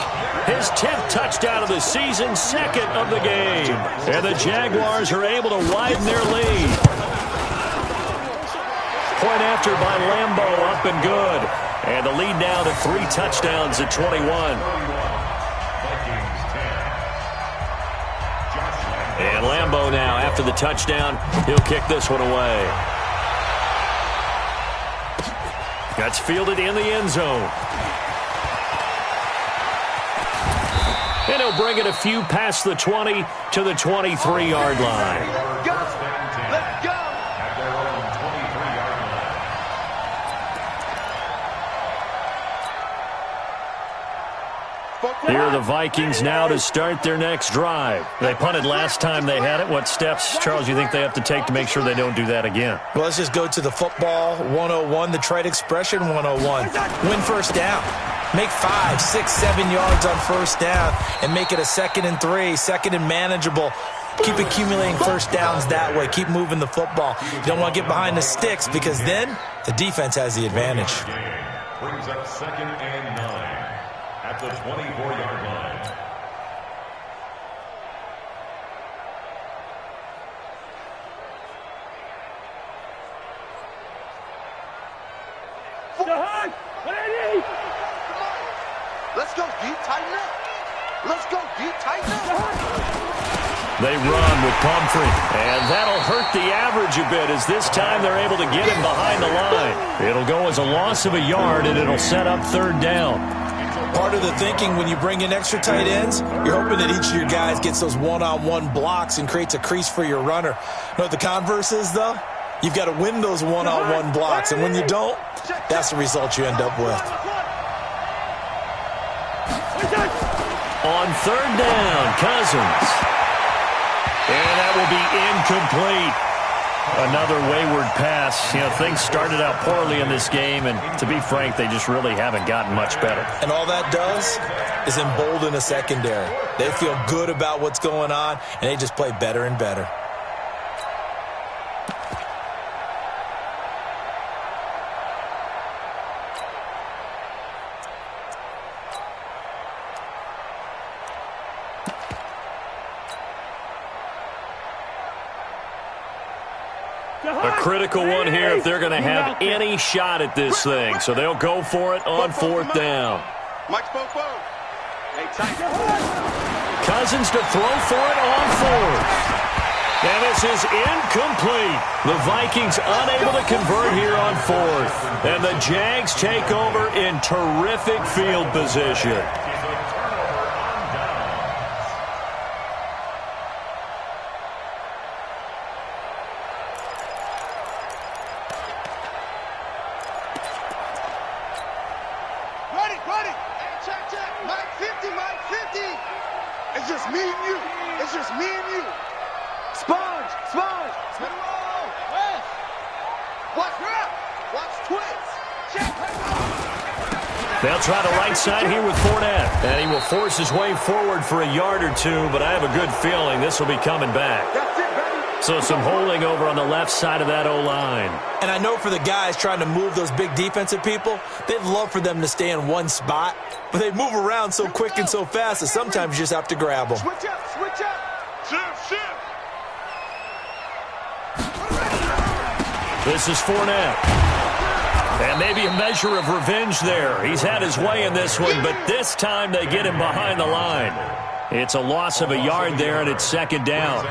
his 10th touchdown of the season, 2nd of the game. And the Jaguars are able to widen their lead. Point after by Lambo, up and good. And the lead now to 3 touchdowns at 21. And Lambo now, after the touchdown, he'll kick this one away. That's fielded in the end zone. And he'll bring it a few past the 20 to the 23-yard line. Let's go. At their own 23-yard line. Here are the Vikings now to start their next drive. They punted last time they had it. What steps, Charles, you think they have to take to make sure they don't do that again? Well, let's just go to the football 101, the trade expression 101. Win first down. Make 5, 6, 7 yards on first down and make it a 2nd and 3, 2nd and manageable. Keep accumulating first downs that way. Keep moving the football. You don't want to get behind the sticks because then the defense has the advantage. Brings up 2nd and 9 at the 24-yard line. Let's go, D. Tighten up. Let's go, D. Tighten up. They run with Pumphrey, and that'll hurt the average a bit as this time they're able to get him behind the line. It'll go as a loss of a yard, and it'll set up third down. Part of the thinking when you bring in extra tight ends, you're hoping that each of your guys gets those one-on-one blocks and creates a crease for your runner. You know what the converse is, though? You've got to win those one-on-one blocks, and when you don't, that's the result you end up with. On third down, Cousins. And that will be incomplete. Another wayward pass. You know, things started out poorly in this game, and to be frank, they just really haven't gotten much better. And all that does is embolden a secondary. They feel good about what's going on, and they just play better and better. A critical one here if they're going to have any shot at this thing. So they'll go for it on fourth down. Cousins to throw for it on fourth. And this is incomplete. The Vikings unable to convert here on fourth. And the Jags take over in terrific field position. It's just me and you. It's just me and you. Sponge. Watch twins. They'll try the right side here with Fournette. And he will force his way forward for a yard or two, but I have a good feeling this will be coming back. That's it, baby. So some holding over on the left side of that O-line. And I know for the guys trying to move those big defensive people, they'd love for them to stay in one spot, but they move around so quick and so fast that sometimes you just have to grab them. Switch up. Shift. This is Fournette. And maybe a measure of revenge there. He's had his way in this one, but this time they get him behind the line. It's a loss of a yard there, and it's second down.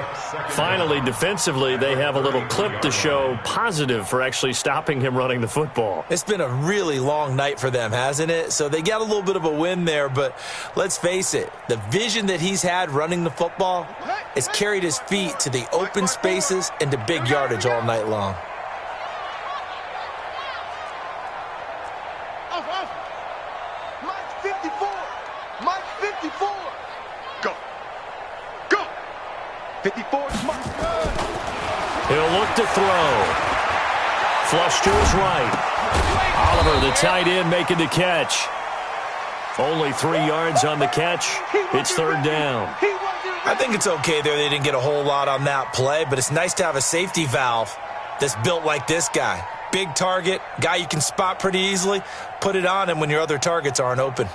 Finally, defensively, they have a little clip to show positive for actually stopping him running the football. It's been a really long night for them, hasn't it? So they got a little bit of a win there, but let's face it, the vision that he's had running the football has carried his feet to the open spaces and to big yardage all night long. Mike 54. Go. 54 is Mike. He'll look to throw. Flush to his right. Oliver, the tight end, making the catch. Only 3 yards on the catch. It's third down. I think it's okay there. They didn't get a whole lot on that play, but it's nice to have a safety valve that's built like this guy. Big target, guy you can spot pretty easily. Put it on him when your other targets aren't open.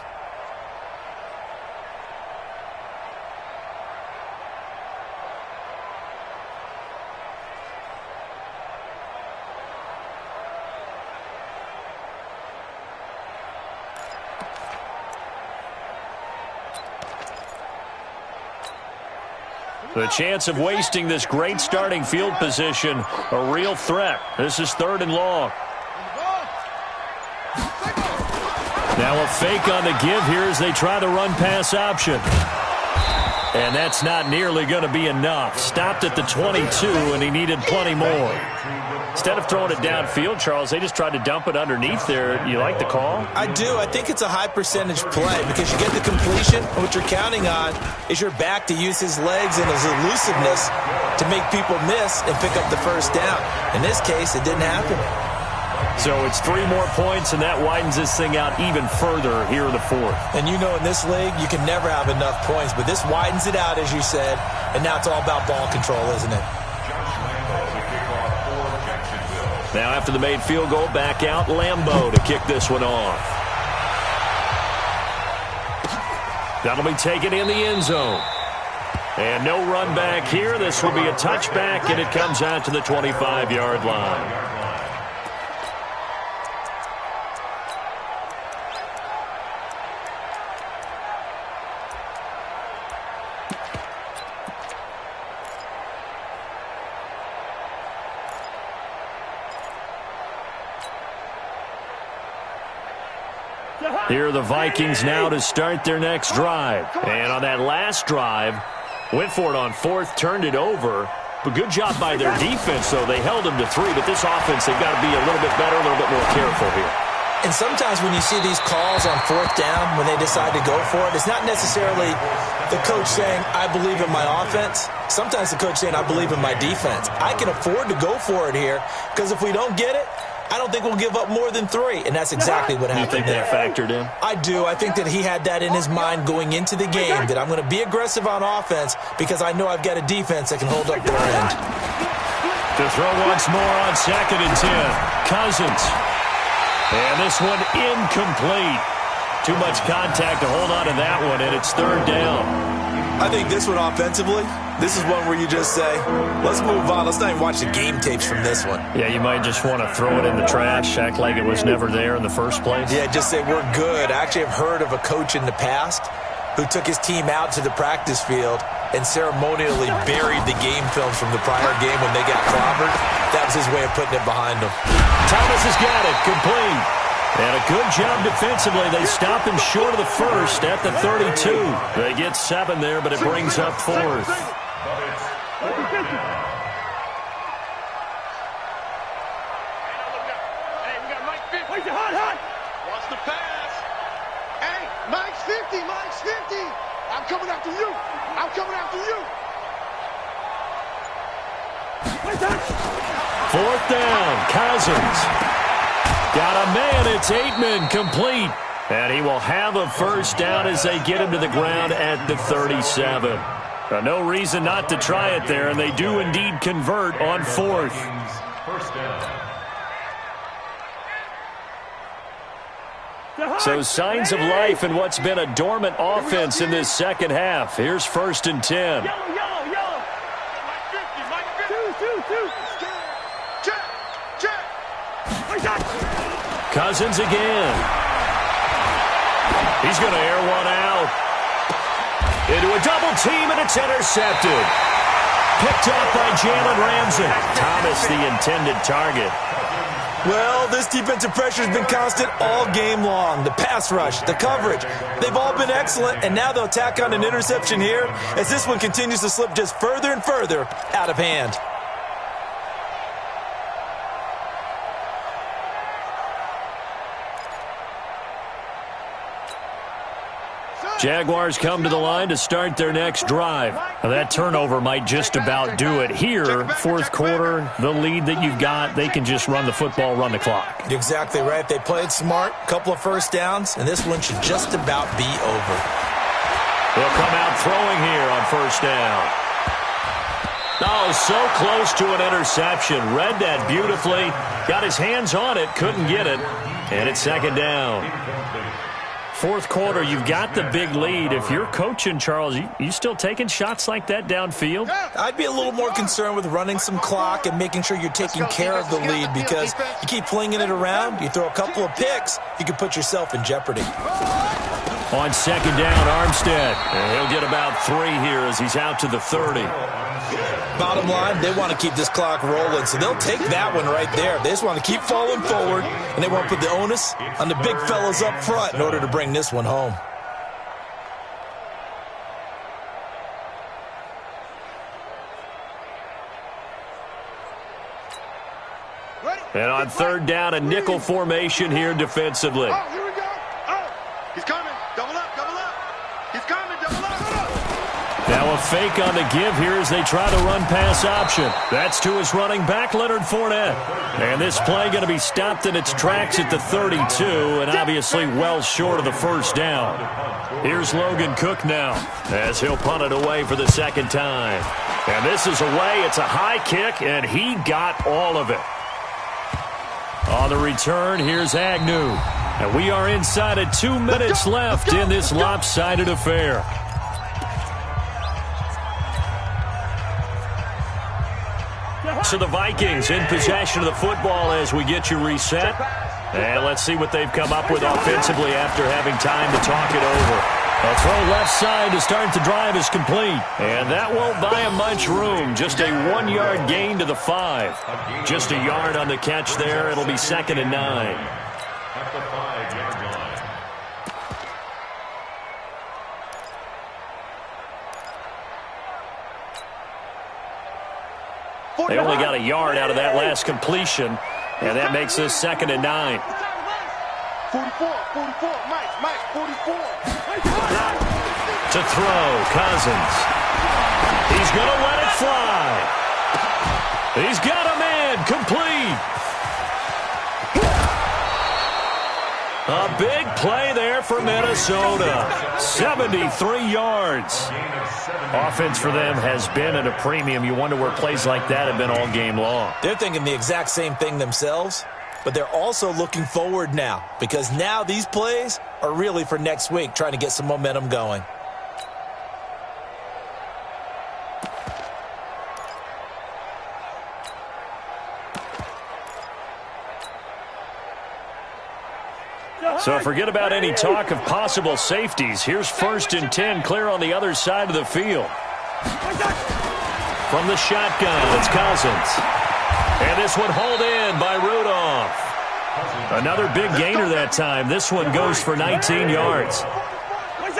The chance of wasting this great starting field position, a real threat. This is third and long. Now a fake on the give here as they try the run-pass option. And that's not nearly going to be enough. Stopped at the 22, and he needed plenty more. Instead of throwing it downfield, Charles, they just tried to dump it underneath there. You like the call? I do. I think it's a high-percentage play because you get the completion, and what you're counting on is your back to use his legs and his elusiveness to make people miss and pick up the first down. In this case, it didn't happen. So it's 3 more points, and that widens this thing out even further here in the fourth. And you know in this league, you can never have enough points, but this widens it out, as you said, and now it's all about ball control, isn't it? Now after the made field goal, back out Lambeau to kick this one off. That'll be taken in the end zone. And no run back here. This will be a touchback, and it comes out to the 25-yard line. Here are the Vikings now to start their next drive. And on that last drive, went for it on fourth, turned it over. But good job by their defense, though. They held them to 3, but this offense, they've got to be a little bit better, a little bit more careful here. And sometimes when you see these calls on fourth down, when they decide to go for it, it's not necessarily the coach saying, I believe in my offense. Sometimes the coach saying, I believe in my defense. I can afford to go for it here because if we don't get it, I don't think we'll give up more than 3, and that's exactly what happened. You think that factored in? I do. I think that he had that in his mind going into the game, that I'm going to be aggressive on offense because I know I've got a defense that can hold up their end. To throw once more on 2nd and 10. Cousins. And this one incomplete. Too much contact to hold on to that one, and it's 3rd down. I think this one offensively, this is one where you just say, let's move on. Let's not even watch the game tapes from this one. Yeah, you might just want to throw it in the trash, act like it was never there in the first place. Yeah, just say we're good. I actually have heard of a coach in the past who took his team out to the practice field and ceremonially buried the game films from the prior game when they got clobbered. That was his way of putting it behind them. Thomas has got it, complete. And a good job defensively. They stop him short of the first at the 32. They get 7 there, but it brings up 4th. Watch the pass. Hey, Mike's 50, Mike's 50. I'm coming after you. I'm coming after you. 4th down, Cousins. Got a man, it's Aitman, complete. And he will have a first down as they get him to the ground at the 37. No reason not to try it there, and they do indeed convert on 4th. First down. So signs of life in what's been a dormant offense in this second half. Here's 1st and 10. Yellow. Mike 50. Two. Check. Cousins again. He's going to air one out. Into a double team, and it's intercepted. Picked up by Jalen Ramsey. Thomas, the intended target. Well, this defensive pressure has been constant all game long. The pass rush, the coverage, they've all been excellent, and now they'll tack on an interception here as this one continues to slip just further and further out of hand. Jaguars come to the line to start their next drive. Now, that turnover might just about do it. Here, 4th quarter, the lead that you've got, they can just run the football, run the clock. You're exactly right. They played smart, couple of first downs, and this one should just about be over. They'll come out throwing here on 1st down. Oh, so close to an interception. Read that beautifully. Got his hands on it, couldn't get it. And it's 2nd down. 4th quarter, you've got the big lead. If you're coaching, Charles, you still taking shots like that downfield? I'd be a little more concerned with running some clock and making sure you're taking care of the lead because you keep flinging it around, you throw a couple of picks, you can put yourself in jeopardy. On 2nd down, Armstead. And he'll get about 3 here as he's out to the 30. Bottom line, they want to keep this clock rolling, so they'll take that one right there. They just want to keep falling forward, and they want to put the onus on the big fellas up front in order to bring this one home. And on 3rd down, a nickel formation here defensively. Oh, here we go. Oh, he's coming. Double up. He's coming. Double up. Now a fake on the give here as they try the run-pass option. That's to his running back, Leonard Fournette. And this play going to be stopped in its tracks at the 32, and obviously well short of the first down. Here's Logan Cook now as he'll punt it away for the 2nd time. And this is away. It's a high kick, and he got all of it. On the return, here's Agnew. And we are inside of 2 minutes left in this lopsided affair. So the Vikings in possession of the football as we get you reset. And let's see what they've come up with offensively after having time to talk it over. A throw left side to start the drive is complete. And that won't buy him much room. Just a 1-yard gain to the 5. Just a yard on the catch there. It'll be 2nd and 9. At the 5-yard line. They only got a yard out of that last completion, and that makes this 2nd and 9. 44, Mike, 44. To throw, Cousins. He's going to let it fly. He's got a man, complete. A big play there for Minnesota. 73 yards. Offense for them has been at a premium. You wonder where plays like that have been all game long. They're thinking the exact same thing themselves, but they're also looking forward now because now these plays are really for next week, trying to get some momentum going. So forget about any talk of possible safeties. Here's 1st and 10, clear on the other side of the field. From the shotgun, it's Cousins. And this one hauled in by Rudolph. Another big gainer that time. This one goes for 19 yards.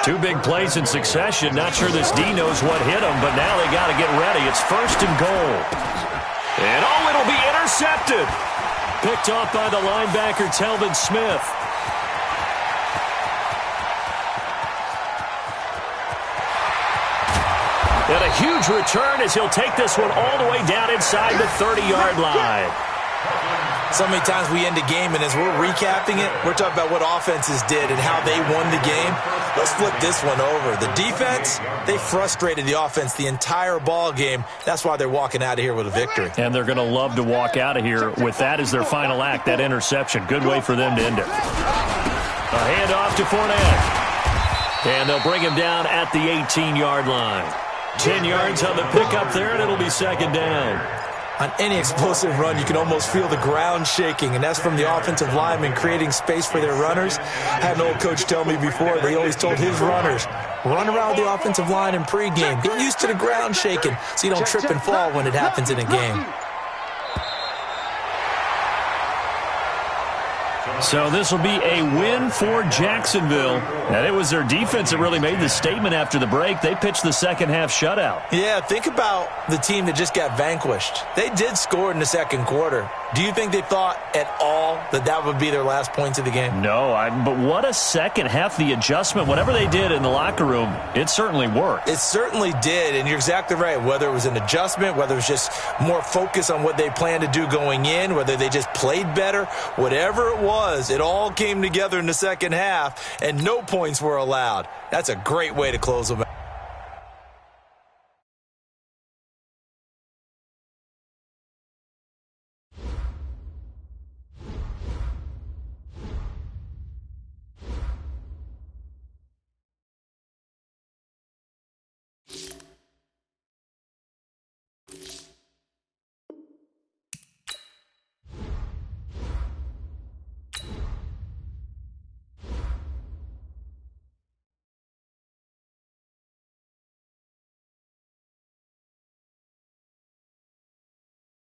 2 big plays in succession. Not sure this D knows what hit him, but now they got to get ready. It's 1st and goal. And it'll be intercepted. Picked off by the linebacker, Telvin Smith. And a huge return as he'll take this one all the way down inside the 30-yard line. So many times we end a game, and as we're recapping it, we're talking about what offenses did and how they won the game. Let's flip this one over. The defense, they frustrated the offense the entire ball game. That's why they're walking out of here with a victory. And they're going to love to walk out of here with that as their final act, that interception. Good way for them to end it. A handoff to Fournette. And they'll bring him down at the 18-yard line. 10 yards on the pickup there, and it'll be 2nd down. On any explosive run, you can almost feel the ground shaking, and that's from the offensive linemen creating space for their runners. I had an old coach tell me before, they always told his runners, run around the offensive line in pregame. Get used to the ground shaking so you don't trip and fall when it happens in a game. So this will be a win for Jacksonville. And it was their defense that really made the statement after the break. They pitched the second-half shutout. Yeah, think about the team that just got vanquished. They did score in the 2nd quarter. Do you think they thought at all that that would be their last points of the game? No, but what a second half. The adjustment, whatever they did in the locker room, it certainly worked. It certainly did, and you're exactly right. Whether it was an adjustment, whether it was just more focus on what they planned to do going in, whether they just played better, whatever it was, it all came together in the second half, and no points were allowed. That's a great way to close them out.